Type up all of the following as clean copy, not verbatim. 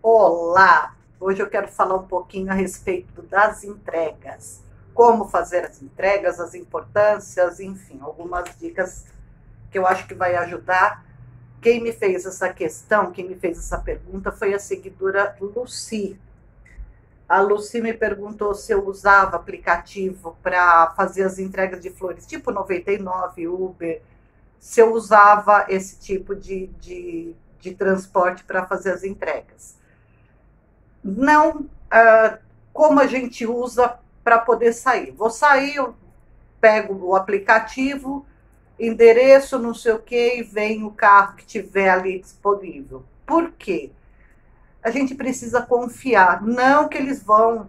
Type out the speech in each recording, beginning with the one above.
Olá! Hoje eu quero falar um pouquinho a respeito das entregas. Como fazer as entregas, as importâncias, enfim, algumas dicas que eu acho que vai ajudar. Quem me fez essa questão, quem me fez essa pergunta foi a seguidora Lucy. A Lucy me perguntou se eu usava aplicativo para fazer as entregas de flores, tipo 99, Uber, se eu usava esse tipo de transporte para fazer as entregas. Não como a gente usa para poder sair. Vou sair, eu pego o aplicativo, endereço, não sei o que, e vem o carro que tiver ali disponível. Por quê? A gente precisa confiar, não que eles vão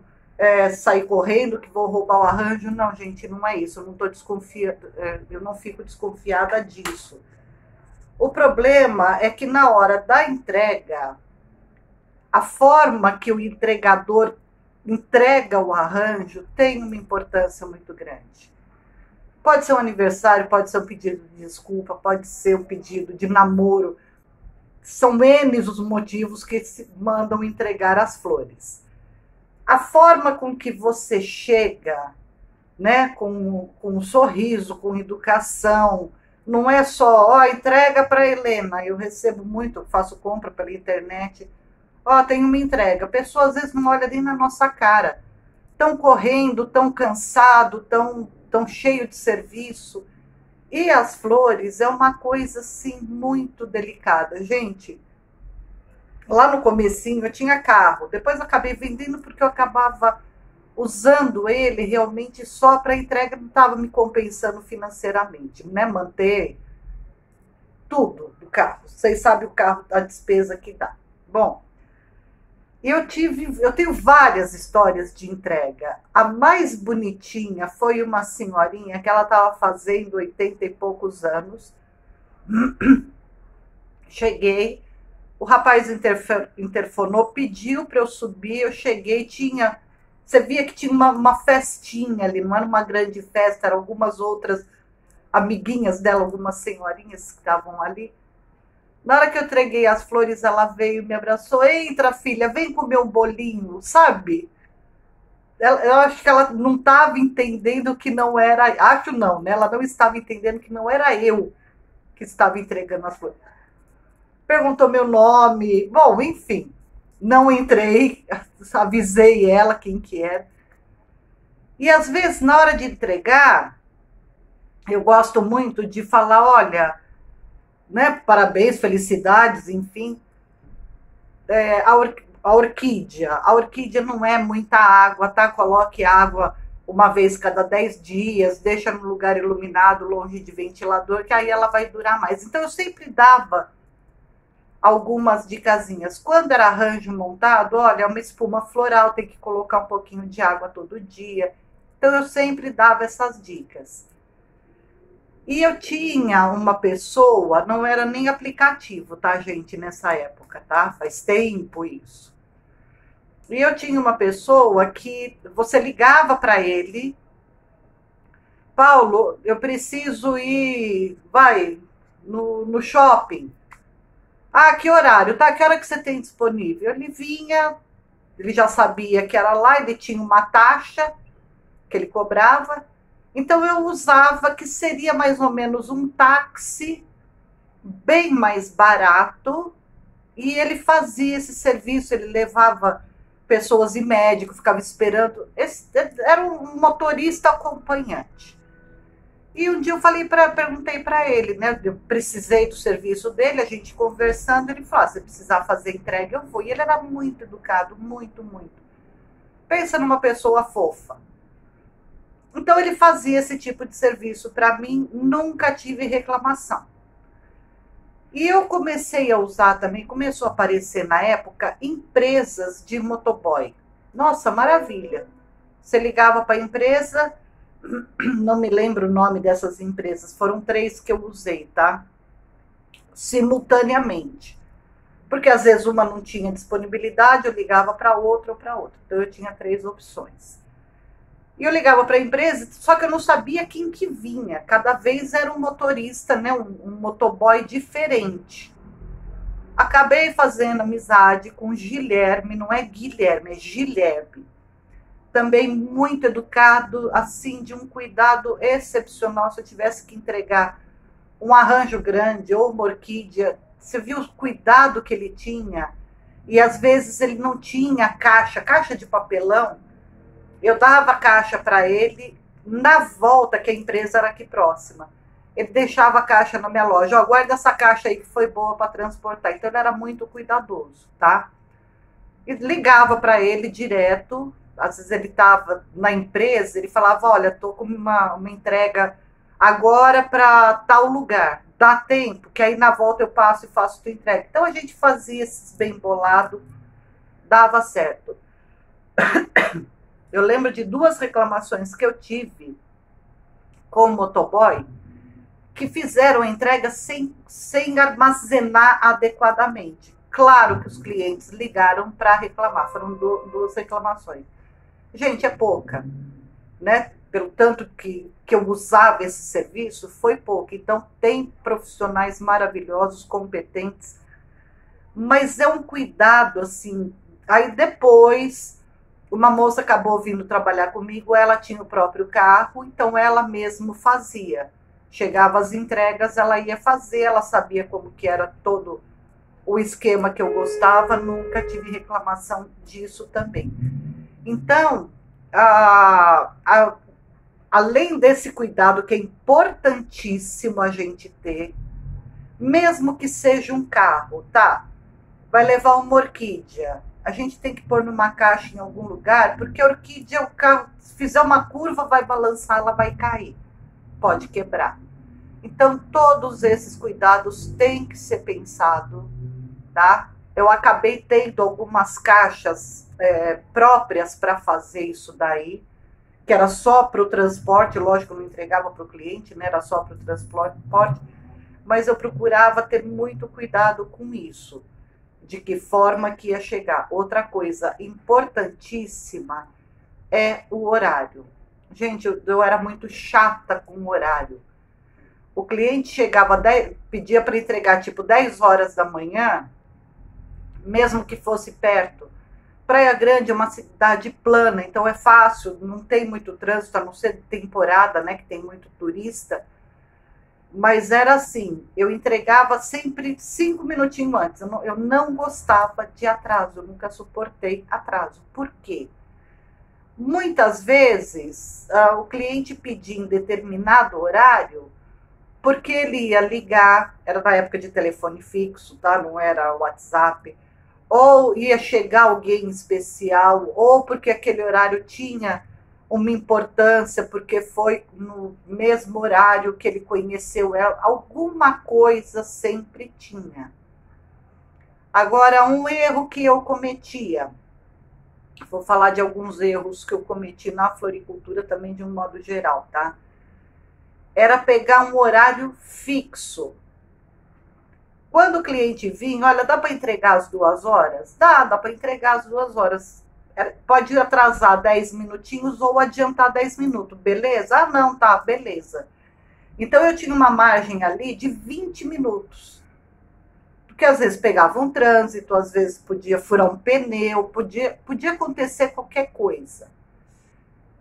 sair correndo, que vão roubar o arranjo, não, gente, não é isso, eu não tô desconfiada, eu não fico desconfiada disso. O problema é que na hora da entrega, a forma que o entregador entrega o arranjo tem uma importância muito grande. Pode ser um aniversário, pode ser um pedido de desculpa, pode ser um pedido de namoro. São N os motivos que se mandam entregar as flores. A forma com que você chega, né, com um sorriso, com educação, não é só, entrega para Helena. Eu recebo muito, faço compra pela internet. Tem uma entrega. A pessoa às vezes não olha nem na nossa cara. Tão correndo, tão cansado, tão cheio de serviço. E as flores é uma coisa assim muito delicada. Gente, lá no comecinho eu tinha carro. Depois eu acabei vendendo porque eu acabava usando ele realmente só para entrega. Não estava me compensando financeiramente, né? Manter tudo do carro. Vocês sabem o carro, a despesa que dá. Bom, eu tenho várias histórias de entrega. A mais bonitinha foi uma senhorinha que ela estava fazendo 80 e poucos anos. Cheguei, o rapaz interfonou, pediu para eu subir, eu cheguei, você via que tinha uma festinha ali, não era uma grande festa, eram algumas outras amiguinhas dela, algumas senhorinhas que estavam ali. Na hora que eu entreguei as flores, ela veio e me abraçou. Entra, filha, vem comer um bolinho, sabe? Eu acho que ela não estava entendendo que não era... Acho não, né? Ela não estava entendendo que não era eu que estava entregando as flores. Perguntou meu nome. Bom, enfim, não entrei. Avisei ela quem que era. E às vezes, na hora de entregar, eu gosto muito de falar, olha... Né? Parabéns, felicidades, enfim. A orquídea não é muita água, tá? Coloque água uma vez cada 10 dias, deixa no lugar iluminado, longe de ventilador, que aí ela vai durar mais. Então eu sempre dava algumas dicasinhas. Quando era arranjo montado, olha, uma espuma floral, tem que colocar um pouquinho de água todo dia. Então eu sempre dava essas dicas. E eu tinha uma pessoa, não era nem aplicativo, tá, gente, nessa época, tá? Faz tempo isso. E eu tinha uma pessoa que você ligava para ele, Paulo, eu preciso ir, vai, no shopping. Que horário? Tá, que hora que você tem disponível? Ele vinha, ele já sabia que era lá, ele tinha uma taxa que ele cobrava. Então eu usava que seria mais ou menos um táxi bem mais barato e ele fazia esse serviço, ele levava pessoas e médico, ficava esperando, era um motorista acompanhante. E um dia eu perguntei para ele, né? Eu precisei do serviço dele, a gente conversando, ele falou: se precisar fazer entrega, eu vou. E ele era muito educado, muito, muito. Pensa numa pessoa fofa. Então ele fazia esse tipo de serviço para mim, nunca tive reclamação. E eu comecei a usar também, começou a aparecer na época, empresas de motoboy. Nossa, maravilha. Você ligava para a empresa, não me lembro o nome dessas empresas, foram 3 que eu usei, tá? Simultaneamente. Porque às vezes uma não tinha disponibilidade, eu ligava para outra ou para outra. Então eu tinha 3 opções. E eu ligava para a empresa, só que eu não sabia quem que vinha. Cada vez era um motorista, né? Um motoboy diferente. Acabei fazendo amizade com Guilherme, não é Guilherme, é Guilherme. Também muito educado, assim, de um cuidado excepcional. Se eu tivesse que entregar um arranjo grande ou uma orquídea, você viu o cuidado que ele tinha? E às vezes ele não tinha caixa de papelão. Eu dava a caixa para ele na volta, que a empresa era aqui próxima. Ele deixava a caixa na minha loja. Ó, guarda essa caixa aí que foi boa para transportar. Então ele era muito cuidadoso, tá? E ligava para ele direto. Às vezes ele estava na empresa, ele falava, olha, tô com uma entrega agora para tal lugar. Dá tempo, que aí na volta eu passo e faço tua entrega. Então a gente fazia esses bem bolado, dava certo. Eu lembro de 2 reclamações que eu tive com o motoboy, que fizeram a entrega sem armazenar adequadamente. Claro que os clientes ligaram para reclamar, foram 2 reclamações. Gente, é pouca, né? Pelo tanto que eu usava esse serviço, foi pouco. Então, tem profissionais maravilhosos, competentes, mas é um cuidado, assim. Aí depois, uma moça acabou vindo trabalhar comigo, ela tinha o próprio carro, então ela mesmo fazia. Chegava as entregas, ela ia fazer, ela sabia como que era todo o esquema que eu gostava, nunca tive reclamação disso também. Então, além desse cuidado que é importantíssimo a gente ter, mesmo que seja um carro, tá? Vai levar uma orquídea. A gente tem que pôr numa caixa em algum lugar, porque a orquídea, o carro, se fizer uma curva, vai balançar, ela vai cair. Pode quebrar. Então, todos esses cuidados têm que ser pensados, tá? Eu acabei tendo algumas caixas próprias para fazer isso daí, que era só para o transporte, lógico, eu não entregava para o cliente, né? Era só para o transporte, mas eu procurava ter muito cuidado com isso, de que forma que ia chegar. Outra coisa importantíssima é o horário. Gente, eu era muito chata com o horário. O cliente chegava, pedia para entregar tipo 10 horas da manhã, mesmo que fosse perto. Praia Grande é uma cidade plana, então é fácil, não tem muito trânsito, a não ser temporada, né, que tem muito turista. Mas era assim, eu entregava sempre 5 minutinhos antes. Eu não gostava de atraso, eu nunca suportei atraso. Por quê? Muitas vezes o cliente pedia em determinado horário, porque ele ia ligar, era na época de telefone fixo, tá? Não era WhatsApp, ou ia chegar alguém especial, ou porque aquele horário tinha uma importância, porque foi no mesmo horário que ele conheceu ela, alguma coisa sempre tinha. Agora, um erro que eu cometia, vou falar de alguns erros que eu cometi na floricultura também de um modo geral, tá? Era pegar um horário fixo. Quando o cliente vinha, olha, dá para entregar às 2 horas? Dá para entregar às 2 horas. Pode atrasar 10 minutinhos ou adiantar 10 minutos, beleza? Ah, não, tá, beleza. Então eu tinha uma margem ali de 20 minutos. Porque às vezes pegava um trânsito, às vezes podia furar um pneu, podia acontecer qualquer coisa.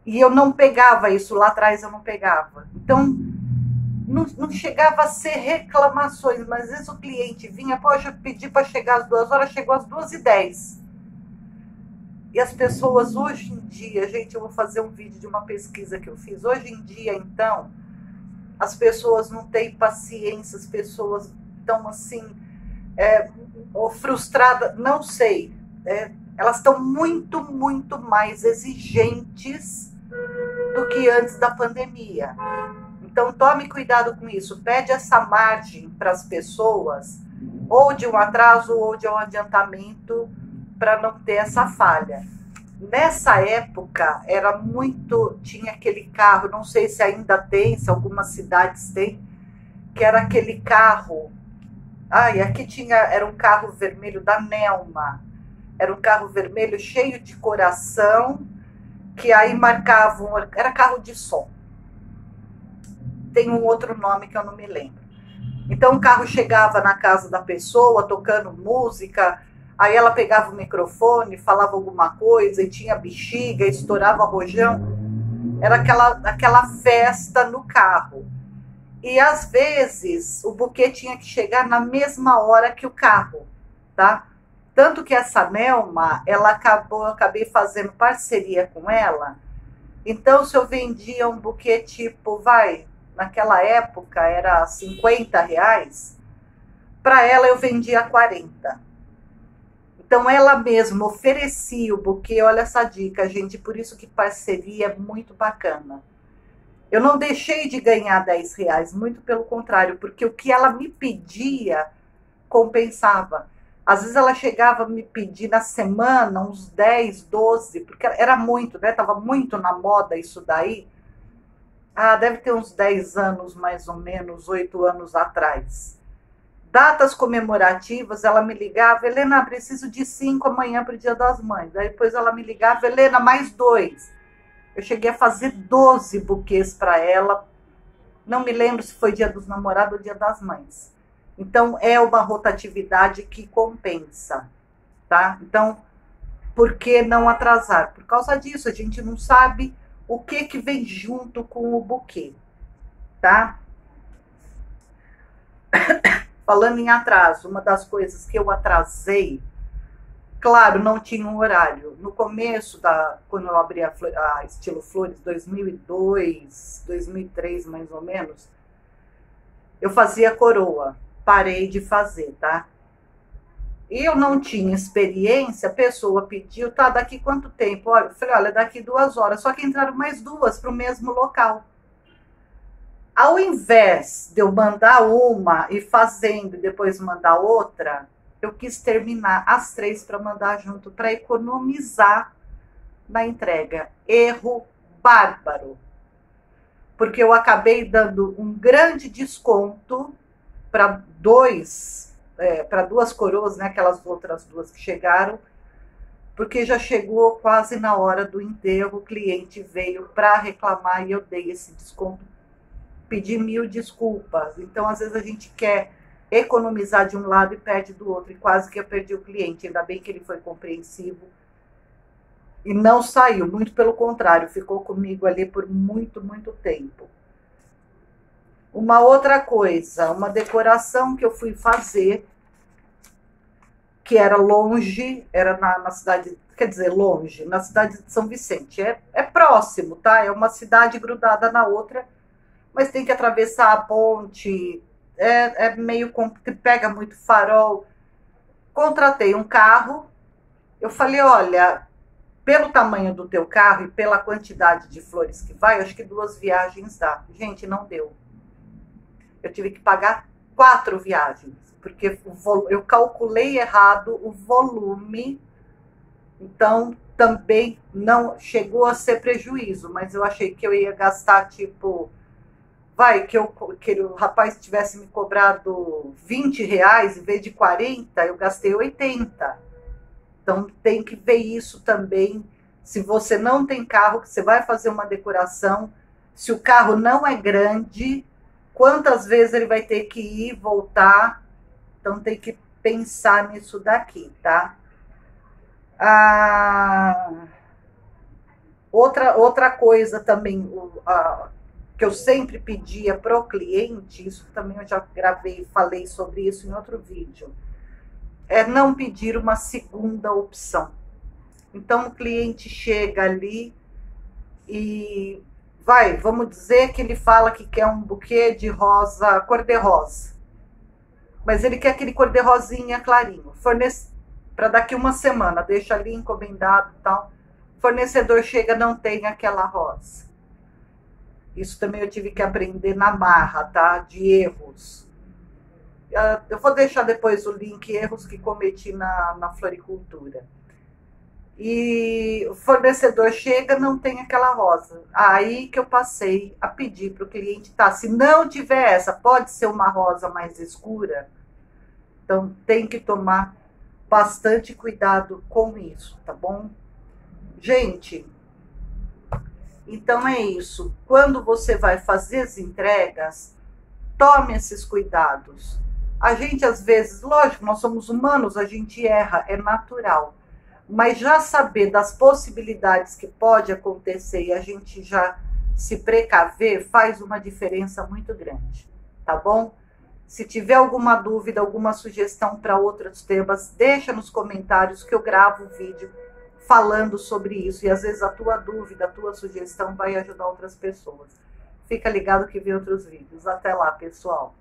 E eu não pegava isso, lá atrás eu não pegava. Então, não chegava a ser reclamações, mas às vezes o cliente vinha, poxa, eu pedi para chegar às 2 horas, chegou às 2h10. E as pessoas hoje em dia, gente, eu vou fazer um vídeo de uma pesquisa que eu fiz. Hoje em dia, então, as pessoas não têm paciência, as pessoas estão assim, ou frustradas, não sei. Elas estão muito, muito mais exigentes do que antes da pandemia. Então, tome cuidado com isso. Pede essa margem para as pessoas, ou de um atraso ou de um adiantamento, para não ter essa falha. Nessa época, era muito... Tinha aquele carro, não sei se ainda tem, se algumas cidades têm, que era aquele carro... e aqui era um carro vermelho da Nelma. Era um carro vermelho cheio de coração, que aí marcavam... Era carro de som. Tem um outro nome que eu não me lembro. Então o carro chegava na casa da pessoa tocando música, aí ela pegava o microfone, falava alguma coisa e tinha bexiga, estourava rojão. Era aquela festa no carro. E às vezes o buquê tinha que chegar na mesma hora que o carro, tá? Tanto que essa Nelma, eu acabei fazendo parceria com ela. Então, se eu vendia um buquê tipo, naquela época era R$ 50, para ela eu vendia 40. Então, ela mesma oferecia o buquê. Olha essa dica, gente, por isso que parceria é muito bacana. Eu não deixei de ganhar R$ 10, muito pelo contrário, porque o que ela me pedia compensava. Às vezes ela chegava a me pedir na semana uns 10, 12, porque era muito, né? Tava muito na moda isso daí. Ah, deve ter uns 10 anos, mais ou menos, 8 anos atrás. Datas comemorativas, ela me ligava, Helena, preciso de 5 amanhã para o Dia das Mães. Aí depois ela me ligava, Helena, mais 2. Eu cheguei a fazer 12 buquês para ela. Não me lembro se foi Dia dos Namorados ou Dia das Mães. Então, é uma rotatividade que compensa, tá? Então, por que não atrasar? Por causa disso, a gente não sabe o que vem junto com o buquê, tá? Falando em atraso, uma das coisas que eu atrasei, claro, não tinha um horário. No começo, quando eu abri a Estilo Flores, 2002, 2003 mais ou menos, eu fazia coroa. Parei de fazer, tá? Eu não tinha experiência, a pessoa pediu, tá, daqui quanto tempo? Olha, eu falei, olha, daqui 2 horas. Só que entraram mais 2 para o mesmo local. Ao invés de eu mandar uma e fazendo e depois mandar outra, eu quis terminar as 3 para mandar junto, para economizar na entrega. Erro bárbaro. Porque eu acabei dando um grande desconto para 2 coroas, né, aquelas outras 2 que chegaram, porque já chegou quase na hora do enterro, o cliente veio para reclamar e eu dei esse desconto, pedi 1000 desculpas. Então, às vezes a gente quer economizar de um lado e perde do outro, e quase que eu perdi o cliente. Ainda bem que ele foi compreensivo e não saiu, muito pelo contrário, ficou comigo ali por muito, muito tempo. Uma outra coisa, uma decoração que eu fui fazer, que era longe, era na cidade, quer dizer, longe, na cidade de São Vicente. É próximo, tá? É uma cidade grudada na outra, mas tem que atravessar a ponte, meio, pega muito farol. Contratei um carro, eu falei, olha, pelo tamanho do teu carro e pela quantidade de flores que vai, acho que 2 viagens dá. Gente, não deu. Eu tive que pagar 4 viagens, porque eu calculei errado o volume, então também não chegou a ser prejuízo, mas eu achei que eu ia gastar, tipo, que o rapaz tivesse me cobrado R$ 20 em vez de 40, eu gastei 80. Então tem que ver isso também. Se você não tem carro, que você vai fazer uma decoração, se o carro não é grande, quantas vezes ele vai ter que ir e voltar. Então tem que pensar nisso daqui, tá? Outra coisa também, que eu sempre pedia para o cliente, isso também eu já gravei e falei sobre isso em outro vídeo, é não pedir uma segunda opção. Então o cliente chega ali e vamos dizer que ele fala que quer um buquê de rosa, cor-de-rosa, mas ele quer aquele cor-de-rosinha clarinho, para daqui uma semana, deixa ali encomendado e tal. Fornecedor chega, não tem aquela rosa. Isso também eu tive que aprender na marra, tá? De erros. Eu vou deixar depois o link, erros que cometi na floricultura. E o fornecedor chega, não tem aquela rosa. Aí que eu passei a pedir para o cliente, tá? Se não tiver essa, pode ser uma rosa mais escura. Então tem que tomar bastante cuidado com isso, tá bom? Gente, então é isso. Quando você vai fazer as entregas, tome esses cuidados. A gente, às vezes, lógico, nós somos humanos, a gente erra, é natural. Mas já saber das possibilidades que pode acontecer e a gente já se precaver faz uma diferença muito grande, tá bom? Se tiver alguma dúvida, alguma sugestão para outros temas, deixa nos comentários que eu gravo um vídeo falando sobre isso. E às vezes a tua dúvida, a tua sugestão vai ajudar outras pessoas. Fica ligado que vem outros vídeos. Até lá, pessoal!